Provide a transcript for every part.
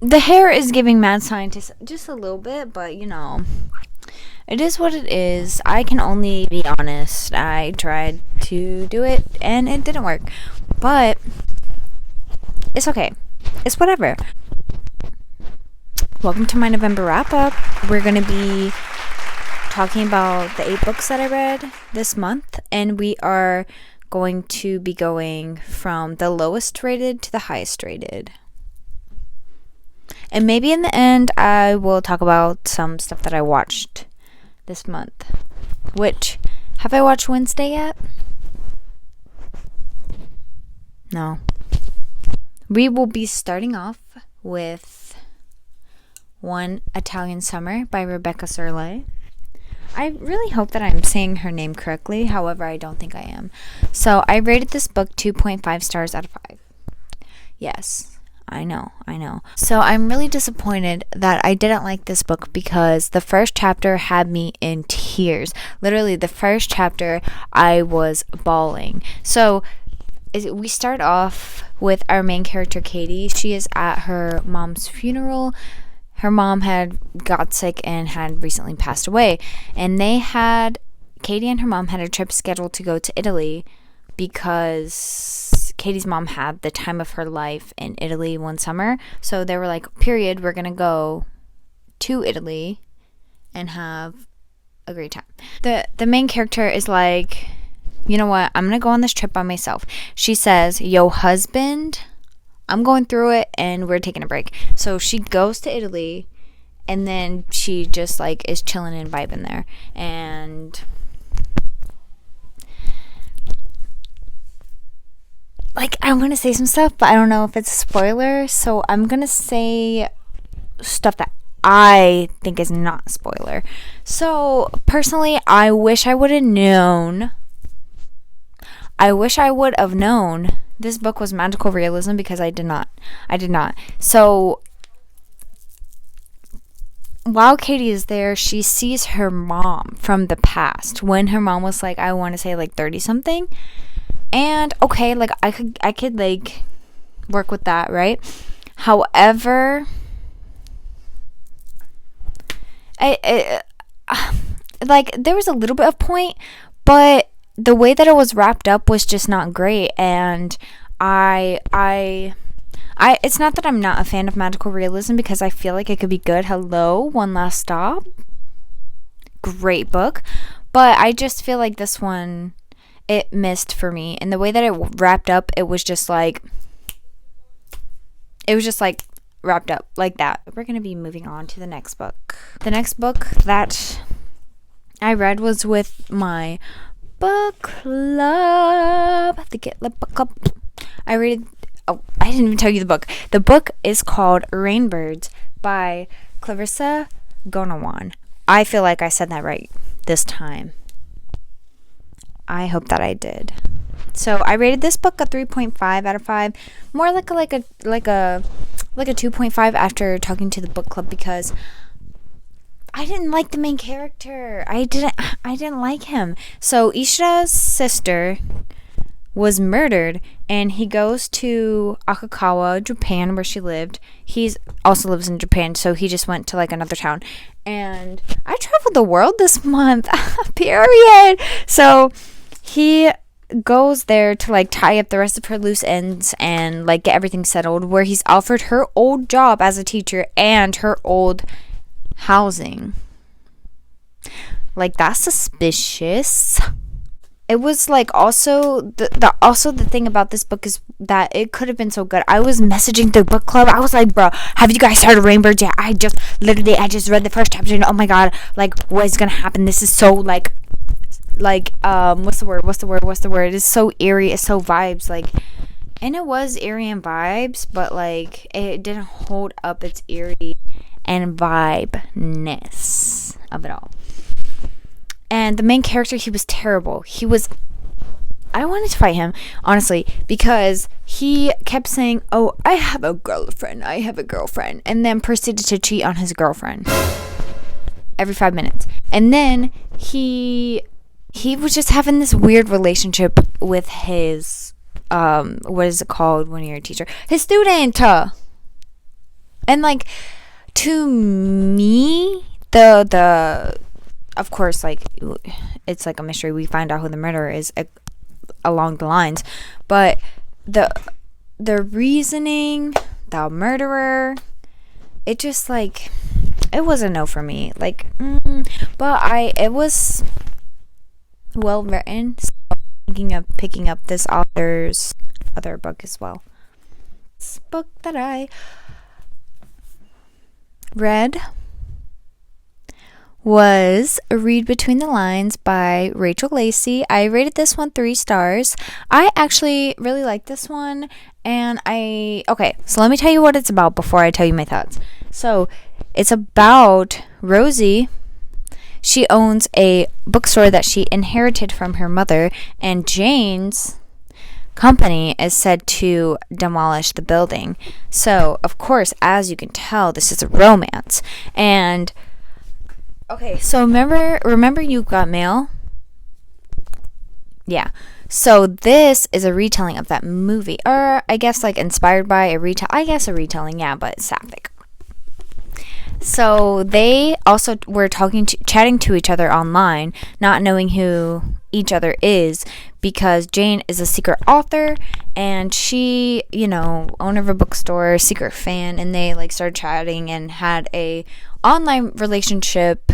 the hair is giving mad scientist just a little bit, but you know, it is what it is. I can only be honest. I tried to do it and it didn't work, but it's okay. It's whatever. Welcome to my November wrap up. We're going to be talking about the 8 books that I read this month, and we are going to be going from the lowest rated to the highest rated. And maybe in the end, I will talk about some stuff that I watched this month. Which, have I watched Wednesday yet? No. We will be starting off with One Italian Summer by Rebecca Serle. I really hope that I'm saying her name correctly. However, I don't think I am. So, I rated this book 2.5 stars out of 5. Yes. I know. So I'm really disappointed that I didn't like this book because the first chapter had me in tears. Literally, the first chapter, I was bawling. So we start off with our main character, Katie. She is at her mom's funeral. Her mom had got sick and had recently passed away. And Katie and her mom had a trip scheduled to go to Italy because Katie's mom had the time of her life in Italy one summer. So they were like, period, we're going to go to Italy and have a great time. The main character is like, you know what? I'm going to go on this trip by myself. She says, yo, husband, I'm going through it and we're taking a break. So she goes to Italy and then she just like is chilling and vibing there. And like, I'm going to say some stuff, but I don't know if it's a spoiler. So I'm going to say stuff that I think is not a spoiler. So personally, I wish I would have known. This book was magical realism because I did not. So while Katie is there, she sees her mom from the past when her mom was like, I want to say like 30 something. And okay, like I could like work with that, right? However, like there was a little bit of point, but the way that it was wrapped up was just not great. And it's not that I'm not a fan of magical realism because I feel like it could be good. Hello, One Last Stop, great book, but I just feel like this one, it missed for me. And the way that it wrapped up, it was just like wrapped up like that. We're going to be moving on to the next book. The next book that I read was with my book club. The Get Lit Book Club. I didn't even tell you the book. The book is called Rainbirds by Clarissa Goenawan. I feel like I said that right this time. I hope that I did. So I rated this book a 3.5 out of 5, more like a 2.5 after talking to the book club because I didn't like the main character. I didn't like him. So Ishida's sister was murdered and he goes to Akakawa, Japan, where she lived. He also lives in Japan, so he just went to like another town. And I traveled the world this month. Period. So he goes there to like tie up the rest of her loose ends and like get everything settled, where he's offered her old job as a teacher and her old housing. Like, that's suspicious. It was like also the thing about this book is that it could have been so good. I was messaging the book club. I was like, bro, have you guys started Rainbirds yet? I just read the first chapter and oh my god, like what is gonna happen? This is so like what's the word? It's so eerie, it's so vibes, like, and it was eerie and vibes, but like it didn't hold up its eerie and vibe-ness of it all. And the main character, he was terrible. I wanted to fight him, honestly, because he kept saying, oh, I have a girlfriend, and then proceeded to cheat on his girlfriend every 5 minutes. And then he was just having this weird relationship with his, what is it called when you're a teacher? His student! And like, to me, the of course, like, it's like a mystery. We find out who the murderer is along the lines, but the reasoning, the murderer, it just like, it was a no for me. Like, but it was well written. So I'm thinking of picking up this author's other book as well. This book that I read was Read Between the Lines by Rachel Lacey. I rated this one 3 stars. I actually really like this one, and okay, so let me tell you what it's about before I tell you my thoughts. So it's about Rosie. She owns a bookstore that she inherited from her mother, and Jane's company is said to demolish the building. So, of course, as you can tell, this is a romance. And okay, so remember You Got Mail? Yeah. So this is a retelling of that movie, or I guess like inspired by a retelling, yeah, but it's sapphic. So they also were chatting to each other online, not knowing who each other is, because Jane is a secret author and she, owner of a bookstore, secret fan, and they like started chatting and had a online relationship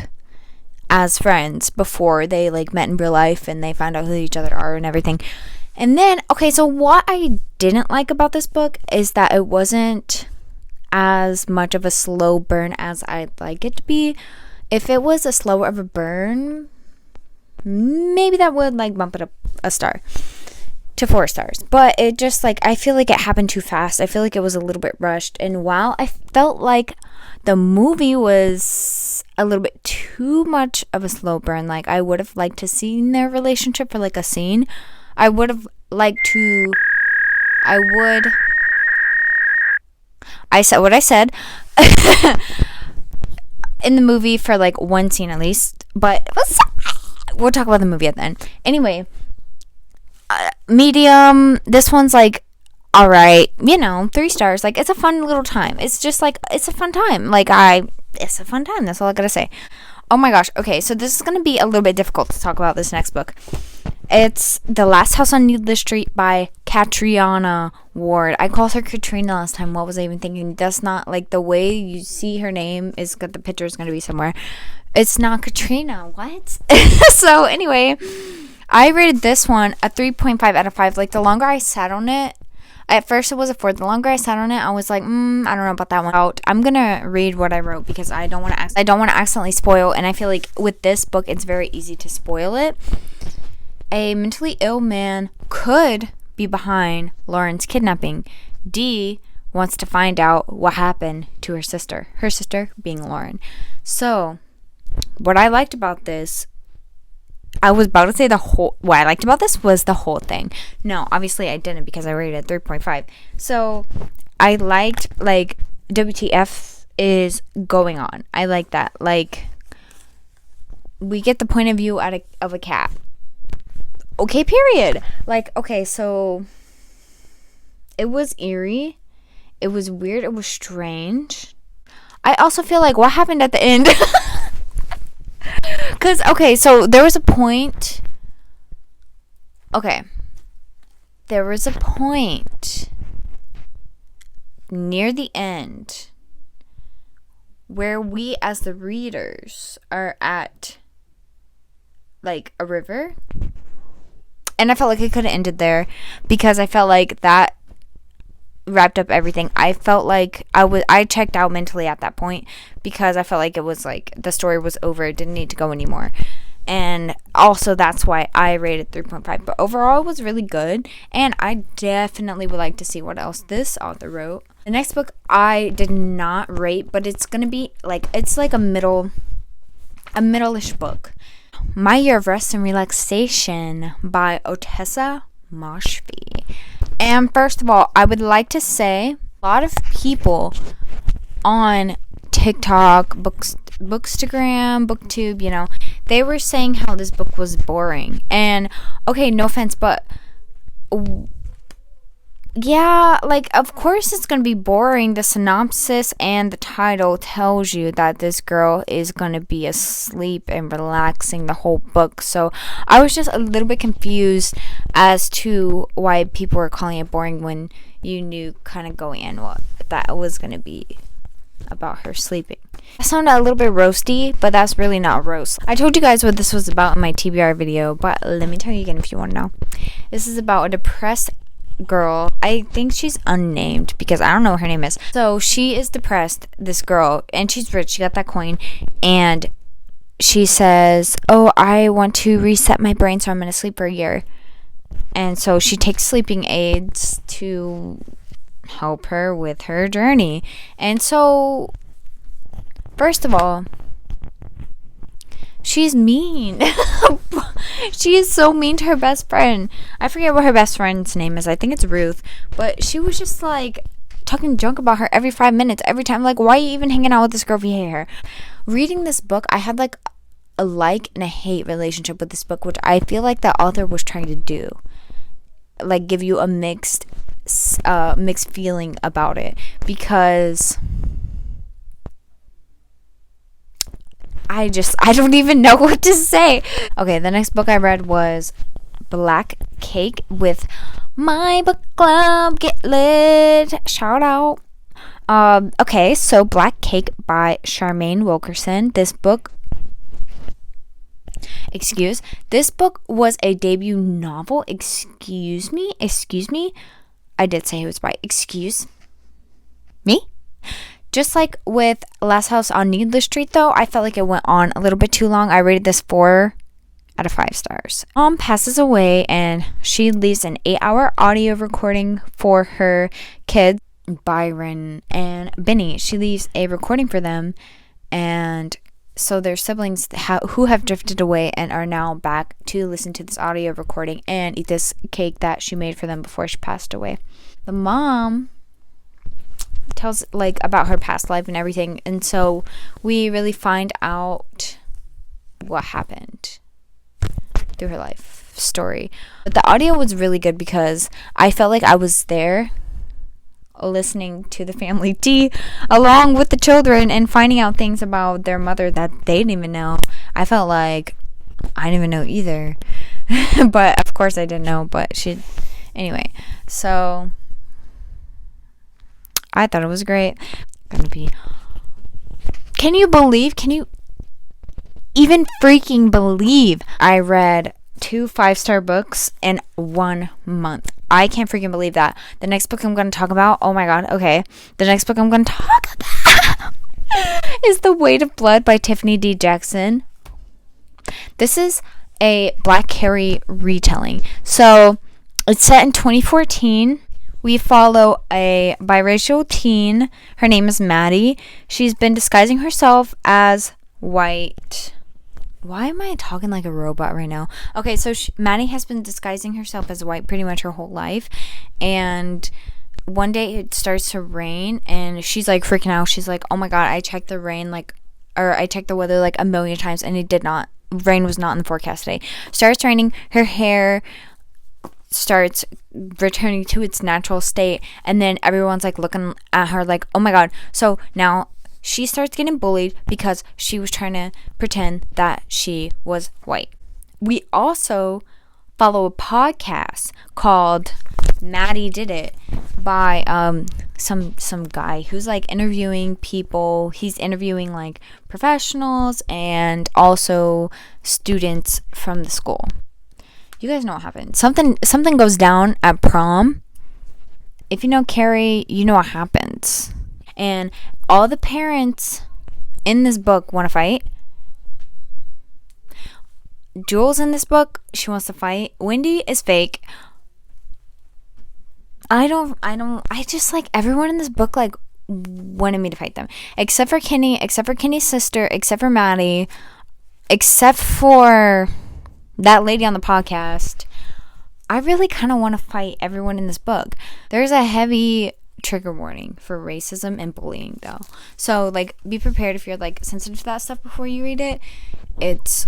as friends before they like met in real life, and they found out who each other are and everything. And then, okay, so what I didn't like about this book is that it wasn't as much of a slow burn as I'd like it to be. If it was a slower of a burn, maybe that would like bump it up a star to 4 stars. But it just like, I feel like it happened too fast. I feel like it was a little bit rushed. And while I felt like the movie was a little bit too much of a slow burn, like I would have liked to see their relationship for like a scene. I said what I said in the movie for like one scene at least, but we'll talk about the movie at the end. Anyway, medium. This one's like, all right, 3 stars. Like, it's a fun little time. It's just like, it's a fun time. It's a fun time. That's all I gotta say. Oh my gosh. Okay, so this is gonna be a little bit difficult to talk about this next book. It's The Last House on Needless Street by Catriona Ward. I called her Katrina last time. What was I even thinking? That's not, like, the way you see her name is the picture is going to be somewhere. It's not Katrina. What? So, anyway, I rated this one a 3.5 out of 5. Like, the longer I sat on it, at first it was a 4. The longer I sat on it, I was like, I don't know about that one. I'm going to read what I wrote because I don't want to accidentally spoil, and I feel like with this book, it's very easy to spoil it. A mentally ill man could be behind Lauren's kidnapping. Dee wants to find out what happened to her sister being Lauren. So, what I liked about this, I was about to say what I liked about this was the whole thing. No, obviously I didn't because I rated it 3.5. So, I liked, like, WTF is going on. I like that. Like, we get the point of view of a cat. Okay, period. Like, okay, so it was eerie. It was weird. It was strange. I also feel like what happened at the end? Because, okay, so there was a point. Okay. There was a point near the end where we as the readers are at, like, a river. And I felt like it could have ended there because I felt like that wrapped up everything. I felt like I checked out mentally at that point because I felt like it was like the story was over. It didn't need to go anymore. And also that's why I rated 3.5. But overall it was really good. And I definitely would like to see what else this author wrote. The next book I did not rate, but it's going to be like, it's like a middle-ish book. My Year of Rest and Relaxation by Ottessa Moshfegh. And first of all, I would like to say a lot of people on TikTok, Bookstagram, BookTube, they were saying how this book was boring. And okay, no offense, but yeah, like, of course it's gonna be boring. The synopsis and the title tells you that this girl is gonna be asleep and relaxing the whole book. So I was just a little bit confused as to why people were calling it boring when you knew kind of going in what that was gonna be about her sleeping. I sounded a little bit roasty, but that's really not roast. I told you guys what this was about in my TBR video, but let me tell you again if you want to know. This is about a depressed girl. I think she's unnamed because I don't know what her name is. So she is depressed, this girl, and she's rich. She got that coin, and she says, oh, I want to reset my brain, so I'm going to sleep for a year. And so she takes sleeping aids to help her with her journey. And so, first of all, she's mean. She is so mean to her best friend. I forget what her best friend's name is. I think it's Ruth. But she was just like talking junk about her every 5 minutes, every time. Like, why are you even hanging out with this girl if you hate her? Reading this book, I had like a like and a hate relationship with this book, which I feel like the author was trying to do. Like, give you a mixed feeling about it, because I don't even know what to say. Okay, the next book I read was Black Cake with my book club. Get lit. Shout out. Okay, so Black Cake by Charmaine Wilkerson. This book was a debut novel. Excuse me. I did say it was by excuse me. Just like with Last House on Needless Street, though, I felt like it went on a little bit too long. I rated this 4 out of 5 stars. Mom passes away, and she leaves an 8-hour audio recording for her kids, Byron and Benny. She leaves a recording for them, and so their siblings who have drifted away and are now back to listen to this audio recording and eat this cake that she made for them before she passed away. The mom tells like about her past life and everything, and so we really find out what happened through her life story. But the audio was really good because I felt like I was there listening to the family tea along with the children and finding out things about their mother that they didn't even know. I felt like I didn't even know either. But of course I didn't know, but anyway, so I thought it was great. Can you even freaking believe I read 2 5-star books in 1 month? I can't freaking believe that. The next book I'm going to talk about, oh my god, okay. The next book I'm going to talk about is The Weight of Blood by Tiffany D. Jackson. This is a Black Carrie retelling. So, it's set in 2014. We follow a biracial teen. Her name is Maddie. She's been disguising herself as white. Why am I talking like a robot right now? Okay, so Maddie has been disguising herself as white pretty much her whole life. And one day it starts to rain and she's like freaking out. She's like, oh my god, I checked the weather like a million times and it did not. Rain was not in the forecast today. Starts raining. Her hair starts returning to its natural state. And then everyone's like looking at her like, oh my god. So now she starts getting bullied because she was trying to pretend that she was white. We also follow a podcast called Maddie Did It by some guy who's like interviewing people. He's interviewing like professionals and also students from the school. You guys know what happened. Something goes down at prom. If you know Carrie, you know what happens. And all the parents in this book want to fight. Jules in this book, she wants to fight. Wendy is fake. I just like everyone in this book like wanted me to fight them. Except for Kenny, except for Kenny's sister, except for Maddie, except for that lady on the podcast. I really kind of want to fight everyone in this book. There's a heavy trigger warning for racism and bullying though, so like be prepared if you're like sensitive to that stuff before you read it. It's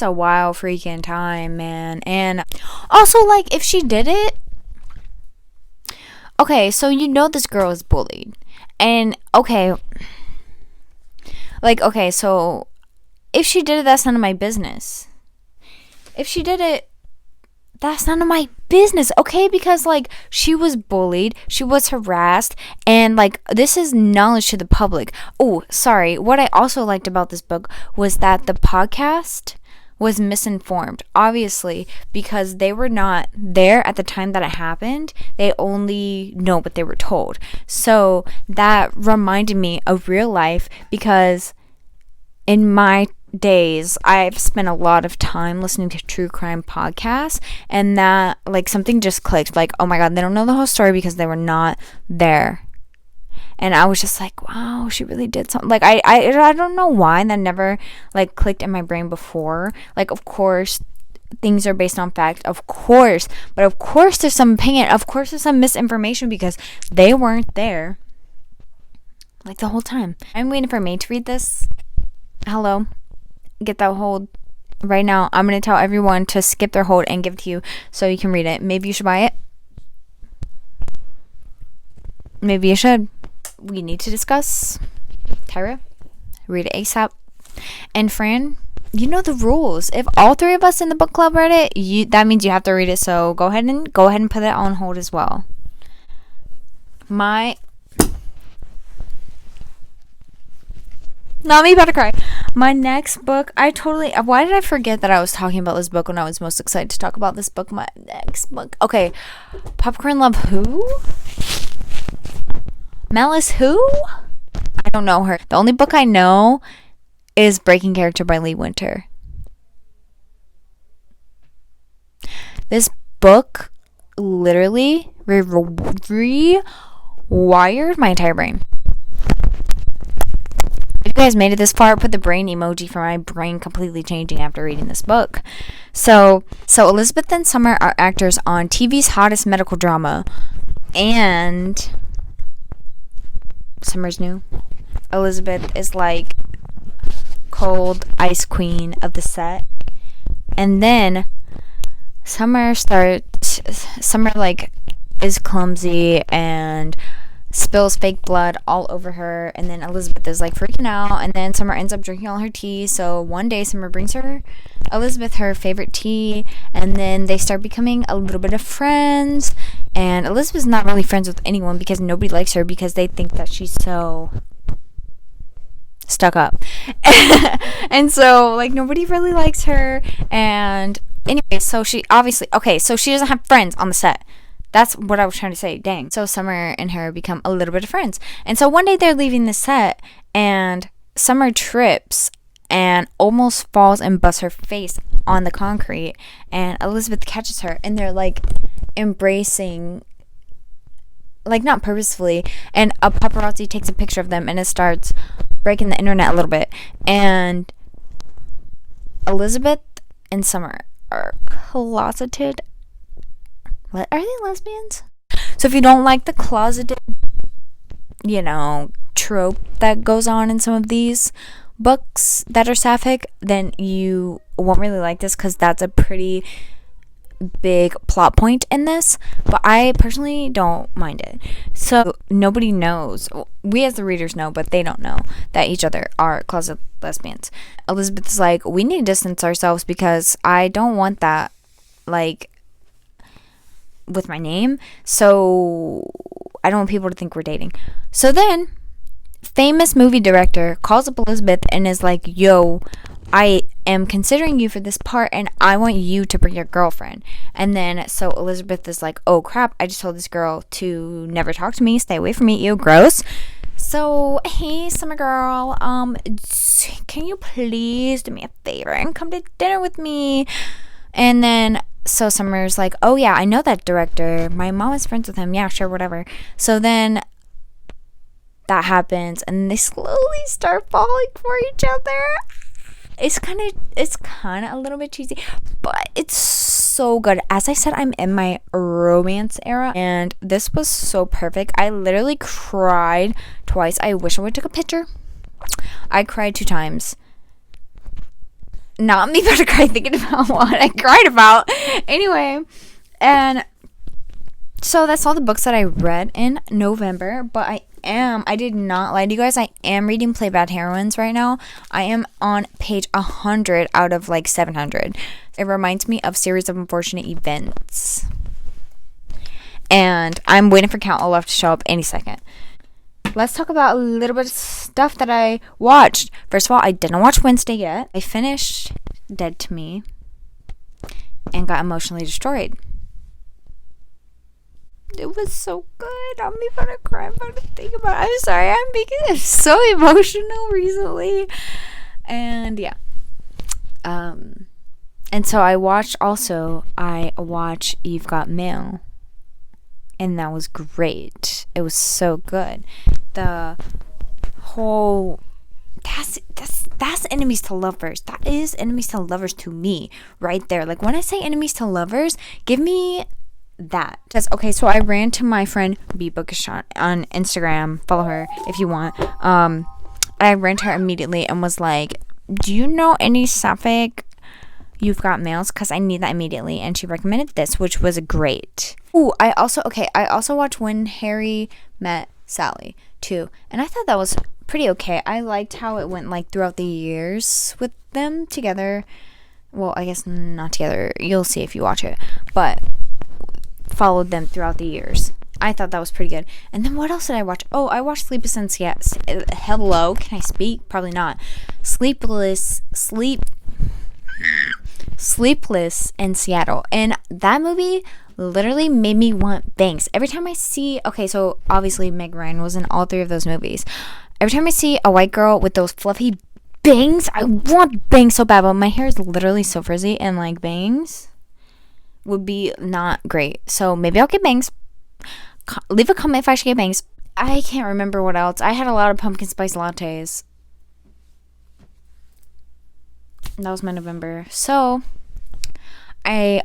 a wild freaking time, man. And also like if she did it, okay, so you know this girl is bullied. And okay, like, okay, so if she did it, that's none of my business. If she did it, that's none of my business, okay? Because, like, she was bullied, she was harassed, and, like, this is knowledge to the public. Oh, sorry. What I also liked about this book was that the podcast was misinformed, obviously, because they were not there at the time that it happened. They only know what they were told. So that reminded me of real life, because in my days I've spent a lot of time listening to true crime podcasts, and that, like, something just clicked, like, oh my god, they don't know the whole story because they were not there. And I was just like, wow, she really did something. Like, I don't know why that never, like, clicked in my brain before. Like, of course things are based on fact, of course, but of course there's some opinion, of course there's some misinformation, because they weren't there, like, the whole time. I'm waiting for May to read this. Hello, get that hold right now. I'm gonna tell everyone to skip their hold and give it to you so you can read it. Maybe you should buy it. Maybe you should. We need to discuss. Tyra, read it ASAP. And Fran, you know the rules. If all three of us in the book club read it, that means you have to read it. So go ahead and put it on hold as well. Not me about to cry. My next book, why did I forget that I was talking about this book when I was most excited to talk about this book? My next book. Okay. Popcorn Love who? Malice who? I don't know her. The only book I know is Breaking Character by Lee Winter. This book literally rewired my entire brain. If you guys made it this far, put the brain emoji for my brain completely changing after reading this book. So Elizabeth and Summer are actors on TV's hottest medical drama, and Summer's new. Elizabeth is like cold ice queen of the set, and then Summer like is clumsy and spills fake blood all over her, and then Elizabeth is like freaking out, and then Summer ends up drinking all her tea. So one day Summer brings Elizabeth her favorite tea, and then they start becoming a little bit of friends, and Elizabeth's not really friends with anyone because nobody likes her because they think that she's so stuck up. And so, like, nobody really likes her. And anyway, so she doesn't have friends on the set. That's what I was trying to say. Dang. So Summer and her become a little bit of friends. And so one day they're leaving the set, and Summer trips and almost falls and busts her face on the concrete. And Elizabeth catches her, and they're like embracing, like, not purposefully. And a paparazzi takes a picture of them, and it starts breaking the internet a little bit. And Elizabeth and Summer are closeted. What, are they lesbians? So if you don't like the closeted, trope that goes on in some of these books that are sapphic, then you won't really like this, because that's a pretty big plot point in this. But I personally don't mind it. So nobody knows. We as the readers know, but they don't know that each other are closet lesbians. Elizabeth is like, we need to distance ourselves because I don't want that, like, with my name, so I don't want people to think we're dating. So then famous movie director calls up Elizabeth and is like, yo, I am considering you for this part, and I want you to bring your girlfriend. And then so Elizabeth is like, oh crap, I just told this girl to never talk to me, stay away from me, ew, gross. So, hey, Summer girl, can you please do me a favor and come to dinner with me? And then so Summer's like, oh yeah, I know that director. My mom is friends with him. Yeah, sure, whatever. So then that happens, and they slowly start falling for each other. It's kind of a little bit cheesy, but it's so good. As I said, I'm in my romance era, and this was so perfect. I literally cried twice. I wish I would have took a picture. I cried 2 times. Not me about to cry thinking about what I cried about. Anyway, and So that's all the books that I read in November, but I did not lie to you guys, I am reading Play Bad Heroines right now. I am on page 100 out of like 700. It reminds me of Series of Unfortunate Events. And I'm waiting for Count Olaf to show up any second. Let's talk about a little bit of stuff that I watched. First of all, I didn't watch Wednesday yet. I finished Dead to Me and got emotionally destroyed. It was so good. I'm even gonna cry about to think about it. I'm sorry, I'm being so emotional recently. And yeah. And so I watched You've Got Mail. And that was great. It was so good. The whole that's enemies to lovers. That is enemies to lovers to me right there. Like when I say enemies to lovers, give me that. Okay, so I ran to my friend B Bookish on Instagram. Follow her if you want. I ran to her immediately and was like, do you know any sapphic You've Got Mails? Because I need that immediately. And she recommended this, which was great. Ooh, I also watched When Harry Met Sally too, and I thought that was pretty okay. I liked how it went like throughout the years with them together. Well, I guess not together. You'll see if you watch it, but followed them throughout the years. I thought that was pretty good. And then what else did I watch? Oh, I watched Sleepless in Seattle. Hello, can I speak? Probably not. Sleepless in Seattle, and that movie literally made me want bangs. Every time I see, okay, so obviously Meg Ryan was in all three of those movies. Every time I see a white girl with those fluffy bangs, I want bangs so bad, but my hair is literally so frizzy, and like bangs would be not great. So maybe I'll get bangs. Leave a comment if I should get bangs. I can't remember what else. I had a lot of pumpkin spice lattes. That was my November. So I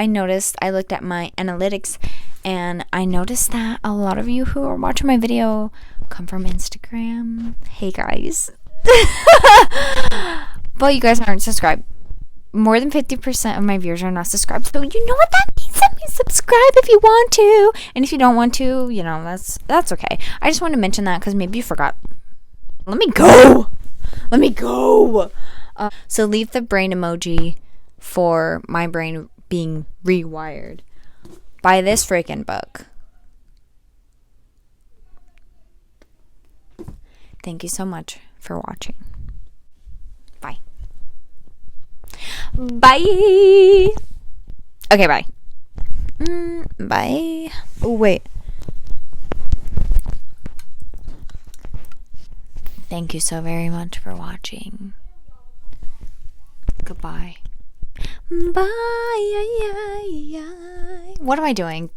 noticed, I looked at my analytics, and I noticed that a lot of you who are watching my video come from Instagram. Hey guys. But you guys aren't subscribed. More than 50% of my viewers are not subscribed. So you know what that means? That means subscribe if you want to. And if you don't want to, you know, that's okay. I just want to mention that because maybe you forgot. Let me go. So leave the brain emoji for my brain being rewired by this freaking book. Thank you so much for watching. Bye. Bye. Okay, bye. Bye. Oh, wait. Thank you so very much for watching. Goodbye. Bye. What am I doing?